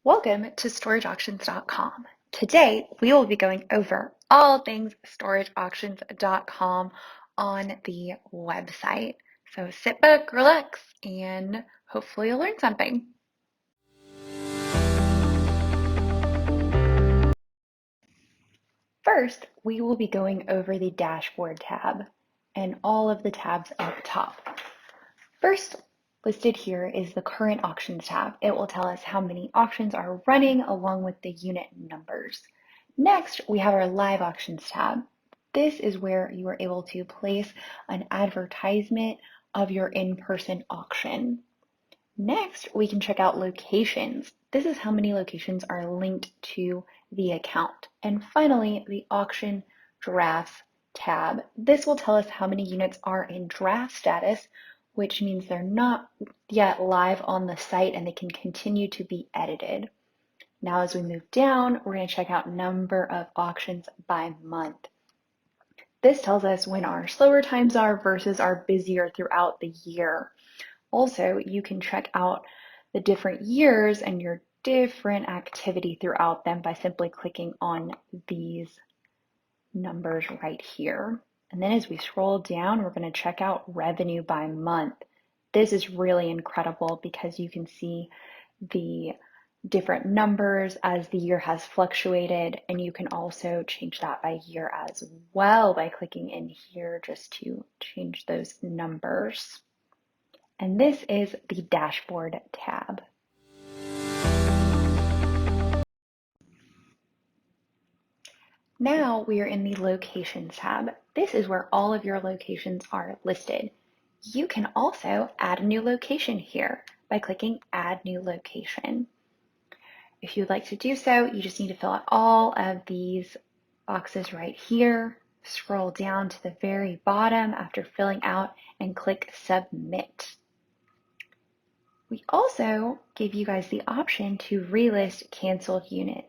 Welcome to StorageAuctions.com. Today, we will be going over all things StorageAuctions.com on the website. So sit back, relax, and hopefully you'll learn something. First, we will be going over the Dashboard tab and all of the tabs at the top. First, listed here is the Current Auctions tab. It will tell us how many auctions are running along with the unit numbers. Next, we have our Live Auctions tab. This is where you are able to place an advertisement of your in-person auction. Next, we can check out locations. This is how many locations are linked to the account. And finally, the Auction Drafts tab. This will tell us how many units are in draft status, which means they're not yet live on the site and they can continue to be edited. Now, as we move down, we're going to check out number of auctions by month. This tells us when our slower times are versus our busier throughout the year. Also, you can check out the different years and your different activity throughout them by simply clicking on these numbers right here. And then as we scroll down, we're going to check out revenue by month. This is really incredible because you can see the different numbers as the year has fluctuated, and you can also change that by year as well by clicking in here just to change those numbers. And this is the Dashboard tab. Now we are in the Locations tab. This is where all of your locations are listed. You can also add a new location here by clicking Add New Location. If you'd like to do so, you just need to fill out all of these boxes right here, scroll down to the very bottom after filling out, and click Submit. We also give you guys the option to relist canceled unit.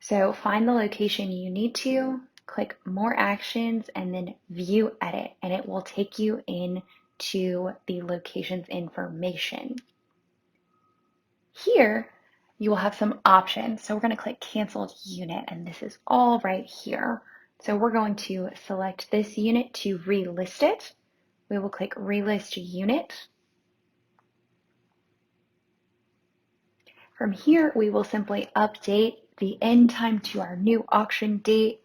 So find the location you need to, click More Actions, and then View Edit, and it will take you into the location's information. Here, you will have some options. So we're going to click Canceled Unit, and this is all right here. So we're going to select this unit to relist it. We will click Relist Unit. From here, we will simply update the end time to our new auction date,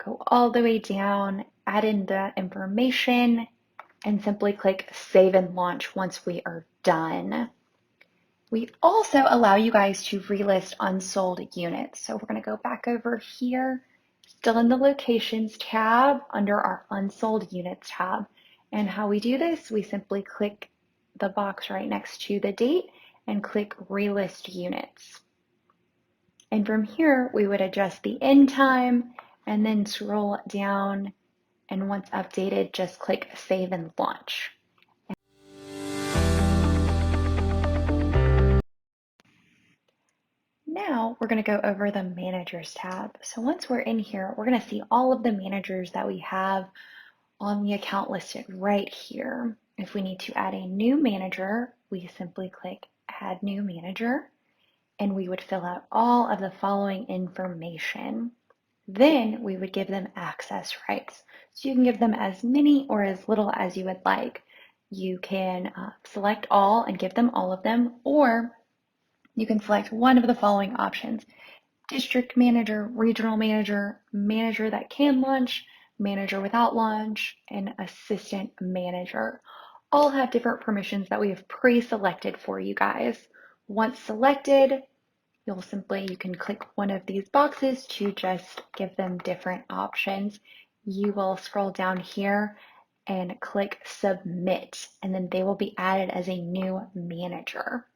go all the way down, add in that information, and simply click Save and Launch once we are done. We also allow you guys to relist unsold units. So we're going to go back over here, still in the Locations tab under our Unsold Units tab. And how we do this, we simply click the box right next to the date and click Relist Units. And from here, we would adjust the end time and then scroll down, and once updated, just click Save and Launch. Now we're going to go over the Managers tab. So once we're in here, we're going to see all of the managers that we have on the account listed right here. If we need to add a new manager, we simply click Add New Manager, and we would fill out all of the following information. Then we would give them access rights. So you can give them as many or as little as you would like. You can select all and give them all of them, or you can select one of the following options: district manager, regional manager, manager that can launch, manager without launch, and assistant manager. All have different permissions that we have pre-selected for you guys. Once selected, you can click one of these boxes to just give them different options. You will scroll down here and click Submit, and then they will be added as a new manager.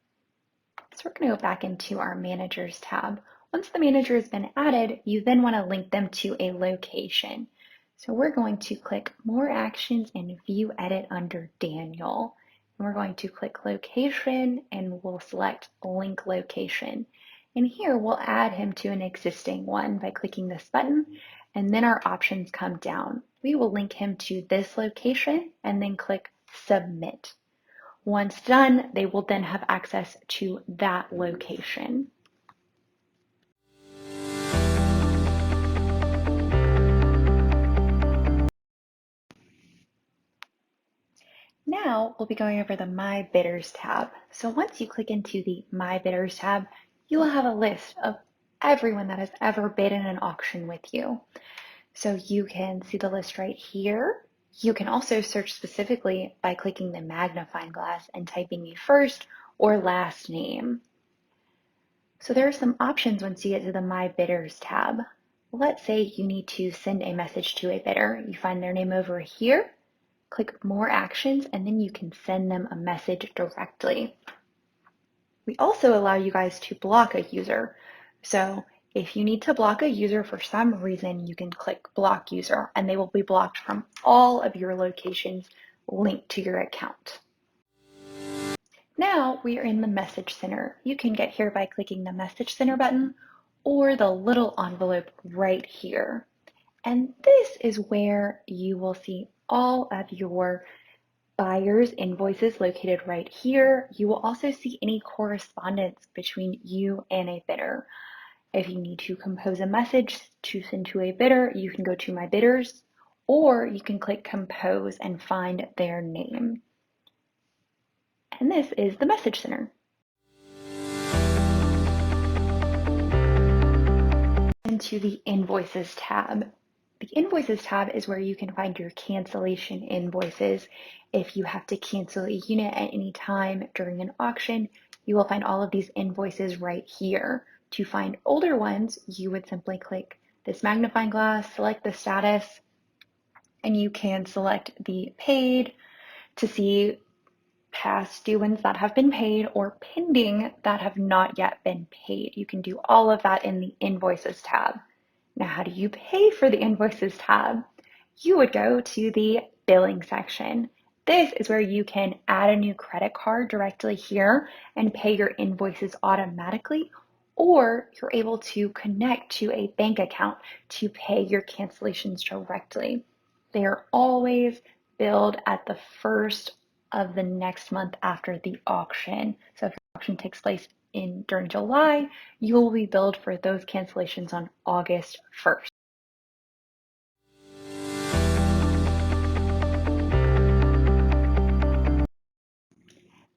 So we're going to go back into our Managers tab. Once the manager has been added, you then want to link them to a location. So we're going to click More Actions and View Edit under Daniel. And we're going to click Location, and we'll select Link Location. And here we'll add him to an existing one by clicking this button, and then our options come down. We will link him to this location and then click Submit. Once done, they will then have access to that location. Now we'll be going over the My Bidders tab. So once you click into the My Bidders tab, you will have a list of everyone that has ever bid in an auction with you. So you can see the list right here. You can also search specifically by clicking the magnifying glass and typing a first or last name. So there are some options once you get to the My Bidders tab. Let's say you need to send a message to a bidder. You find their name over here, click More Actions, and then you can send them a message directly. We also allow you guys to block a user. So if you need to block a user for some reason, you can click Block User, and they will be blocked from all of your locations linked to your account. Now we are in the Message Center. You can get here by clicking the Message Center button or the little envelope right here. And this is where you will see all of your buyer's invoices located right here. You will also see any correspondence between you and a bidder. If you need to compose a message to send to a bidder, you can go to My Bidders, or you can click Compose and find their name. And this is the Message Center. Into the Invoices tab. The Invoices tab is where you can find your cancellation invoices. If you have to cancel a unit at any time during an auction, you will find all of these invoices right here. To find older ones, you would simply click this magnifying glass, select the status, and you can select the paid to see past due ones that have been paid or pending that have not yet been paid. You can do all of that in the Invoices tab. Now, how do you pay for the Invoices tab? You would go to the Billing section. This is where you can add a new credit card directly here and pay your invoices automatically, or you're able to connect to a bank account to pay your cancellations directly. They are always billed at the first of the next month after the auction. So if the auction takes place during July, you will be billed for those cancellations on August 1st.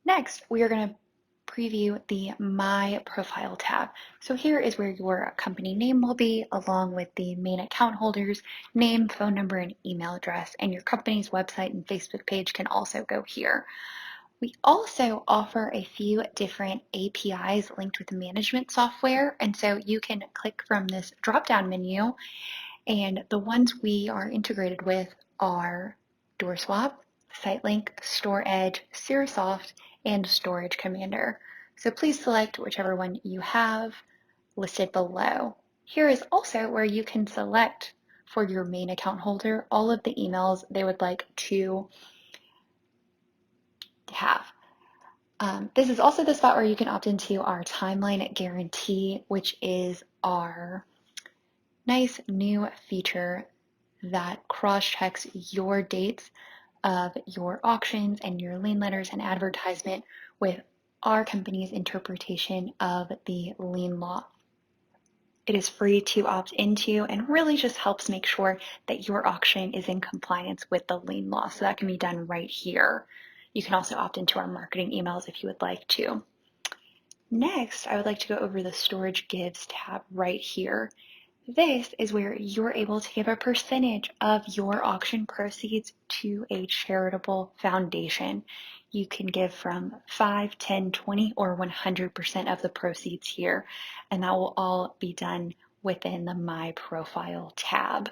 Next, we are going to preview the My Profile tab. So here is where your company name will be, along with the main account holder's name, phone number, and email address. And your company's website and Facebook page can also go here. We also offer a few different APIs linked with management software. And so you can click from this drop-down menu, and the ones we are integrated with are DoorSwap, SiteLink, StoreEdge, Searsoft, and Storage Commander. So please select whichever one you have listed below. Here is also where you can select for your main account holder all of the emails they would like to have. This is also the spot where you can opt into our timeline guarantee, which is our nice new feature that cross-checks your dates of your auctions and your lien letters and advertisement with our company's interpretation of the lien law. It is free to opt into and really just helps make sure that your auction is in compliance with the lien law. So that can be done right here. You can also opt into our marketing emails if you would like to. Next, I would like to go over the Storage Gives tab right here. This is where you're able to give a percentage of your auction proceeds to a charitable foundation. You can give from 5, 10, 20, or 100% of the proceeds here, and that will all be done within the My Profile tab.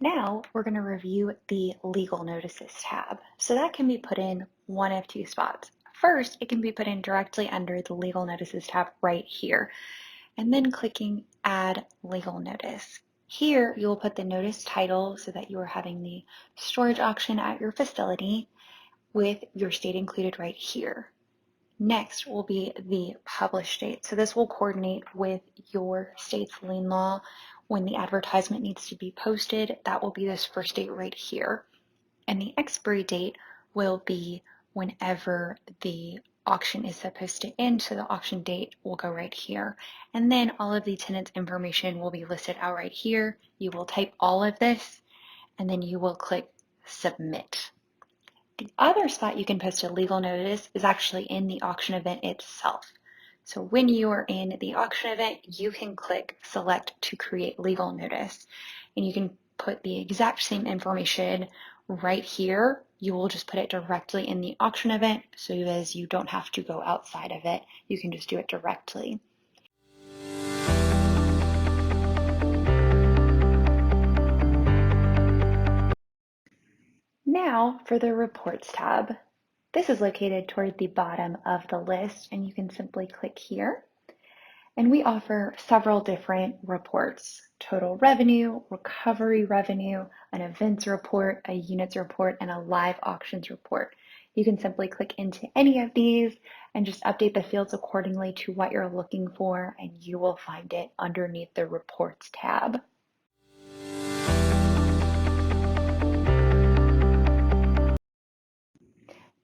Now we're going to review the Legal Notices tab. So that can be put in one of two spots. First, it can be put in directly under the Legal Notices tab right here, and then clicking Add Legal Notice. Here, you'll put the notice title so that you are having the storage auction at your facility with your state included right here. Next will be the published date. So this will coordinate with your state's lien law. When the advertisement needs to be posted, that will be this first date right here. And the expiry date will be whenever the auction is supposed to end, so the auction date will go right here. And then all of the tenant's information will be listed out right here. You will type all of this, and then you will click submit. The other spot you can post a legal notice is actually in the auction event itself. So when you are in the auction event, you can click select to create legal notice, and you can put the exact same information right here. You will just put it directly in the auction event so as you don't have to go outside of it. You can just do it directly. Now for the reports tab. This is located toward the bottom of the list, and you can simply click here. And we offer several different reports: total revenue, recovery revenue, an events report, a units report, and a live auctions report. You can simply click into any of these and just update the fields accordingly to what you're looking for, and you will find it underneath the reports tab.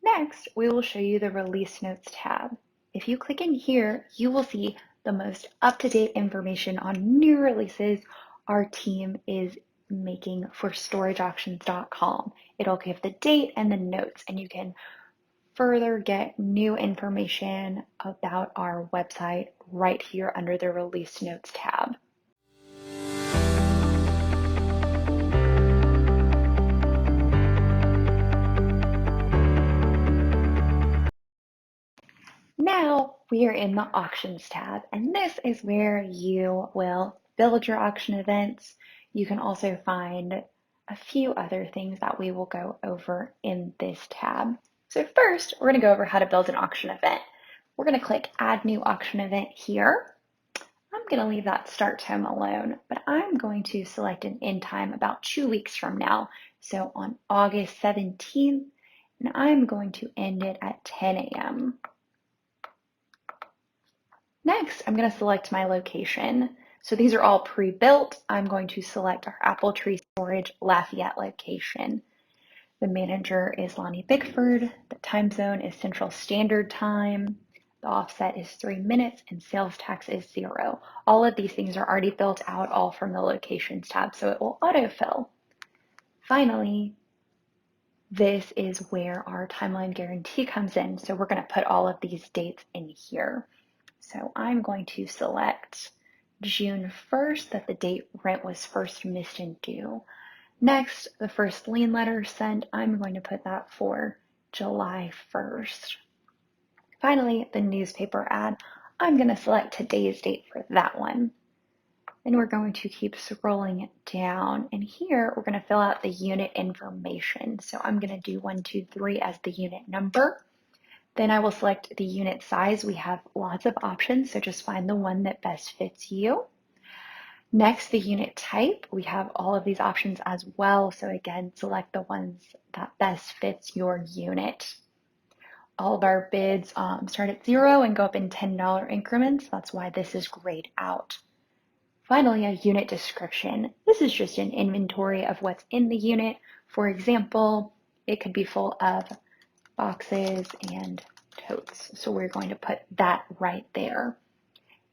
Next, we will show you the release notes tab. If you click in here, you will see the most up-to-date information on new releases our team is making for StorageAuctions.com. It'll give the date and the notes, and you can further get new information about our website right here under the release notes tab. Now we are in the auctions tab, and this is where you will build your auction events. You can also find a few other things that we will go over in this tab. So first, we're going to go over how to build an auction event. We're going to click Add New Auction Event here. I'm going to leave that start time alone, but I'm going to select an end time about 2 weeks from now. So on August 17th, and I'm going to end it at 10 a.m. Next, I'm going to select my location. So these are all pre-built. I'm going to select our Apple Tree Storage Lafayette location. The manager is Lonnie Bickford. The time zone is Central Standard Time. The offset is 3 minutes and sales tax is 0. All of these things are already built out all from the locations tab, so it will autofill. Finally, this is where our timeline guarantee comes in. So we're going to put all of these dates in here. So I'm going to select June 1st, that the date rent was first missed and due. Next, the first lien letter sent, I'm going to put that for July 1st. Finally, the newspaper ad, I'm going to select today's date for that one. And we're going to keep scrolling down. And here we're going to fill out the unit information. So I'm going to do 123 as the unit number. Then I will select the unit size. We have lots of options, so just find the one that best fits you. Next, the unit type. We have all of these options as well. So again, select the ones that best fits your unit. All of our bids start at 0 and go up in $10 increments. That's why this is grayed out. Finally, a unit description. This is just an inventory of what's in the unit. For example, it could be full of boxes and totes. So we're going to put that right there.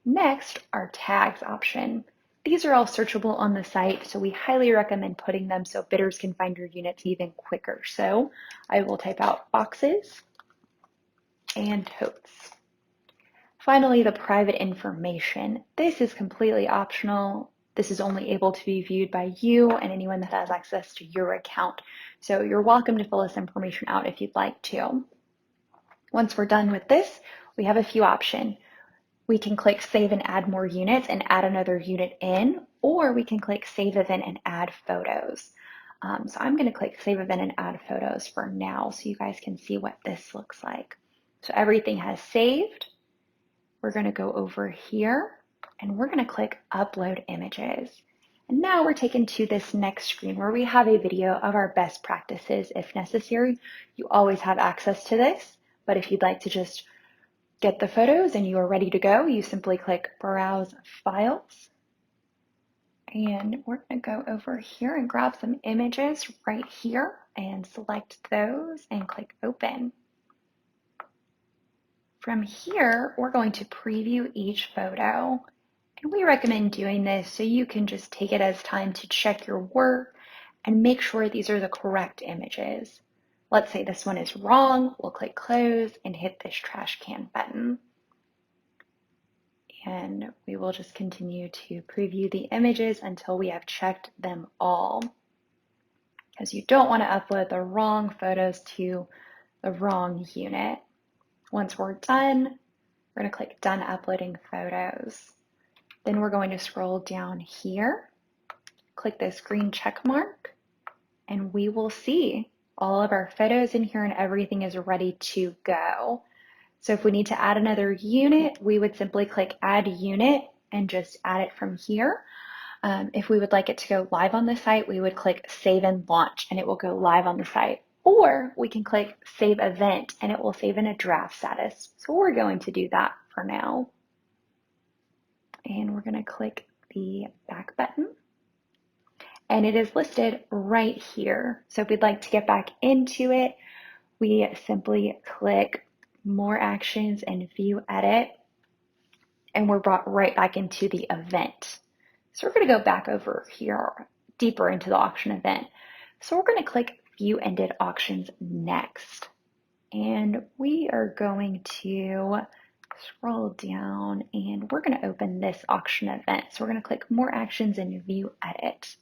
Next, our tags option. These are all searchable on the site, so we highly recommend putting them so bidders can find your units even quicker. So I will type out boxes and totes. Finally, the private information. This is completely optional. This is only able to be viewed by you and anyone that has access to your account. So you're welcome to fill this information out if you'd like to. Once we're done with this, we have a few options. We can click Save and Add More Units and add another unit in, or we can click Save Event and Add Photos. So I'm going to click Save Event and Add Photos for now so you guys can see what this looks like. So everything has saved. We're going to go over here and we're going to click Upload Images. And now we're taken to this next screen where we have a video of our best practices if necessary. You always have access to this, but if you'd like to just get the photos and you are ready to go, you simply click Browse Files. And we're going to go over here and grab some images right here and select those and click Open. From here, we're going to preview each photo. And we recommend doing this so you can just take it as time to check your work and make sure these are the correct images. Let's say this one is wrong. We'll click close and hit this trash can button. And we will just continue to preview the images until we have checked them all, because you don't want to upload the wrong photos to the wrong unit. Once we're done, we're going to click Done Uploading Photos. Then we're going to scroll down here, click this green check mark, and we will see all of our photos in here and everything is ready to go. So if we need to add another unit, we would simply click Add Unit and just add it from here. If we would like it to go live on the site, we would click Save and Launch and it will go live on the site. Or we can click Save Event and it will save in a draft status. So we're going to do that for now. And we're going to click the back button. And it is listed right here. So if we'd like to get back into it, we simply click More Actions and View Edit, and we're brought right back into the event. So we're going to go back over here deeper into the auction event. So we're going to click View Ended Auctions next. And we are going to scroll down and we're going to open this auction event. So we're going to click More Actions and View Edit.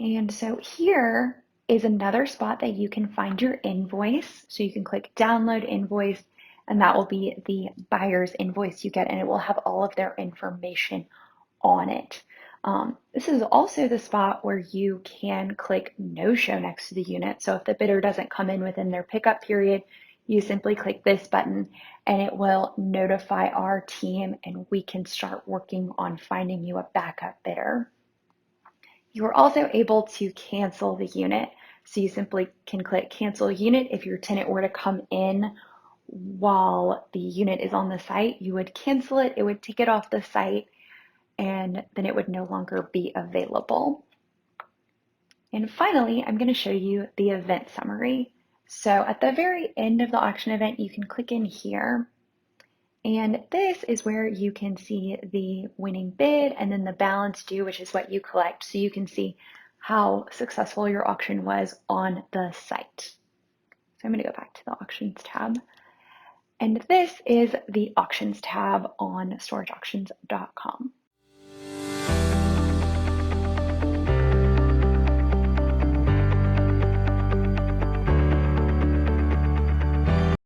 And so here is another spot that you can find your invoice. So you can click Download Invoice, and that will be the buyer's invoice you get, and it will have all of their information on it. This is also the spot where you can click No Show next to the unit. So if the bidder doesn't come in within their pickup period, you simply click this button and it will notify our team and we can start working on finding you a backup bidder. You are also able to cancel the unit. So you simply can click Cancel Unit. If your tenant were to come in while the unit is on the site, you would cancel it, it would take it off the site, and then it would no longer be available. And finally, I'm going to show you the event summary. So at the very end of the auction event, you can click in here. And this is where you can see the winning bid and then the balance due, which is what you collect. So you can see how successful your auction was on the site. So I'm going to go back to the Auctions tab. And this is the Auctions tab on StorageAuctions.com.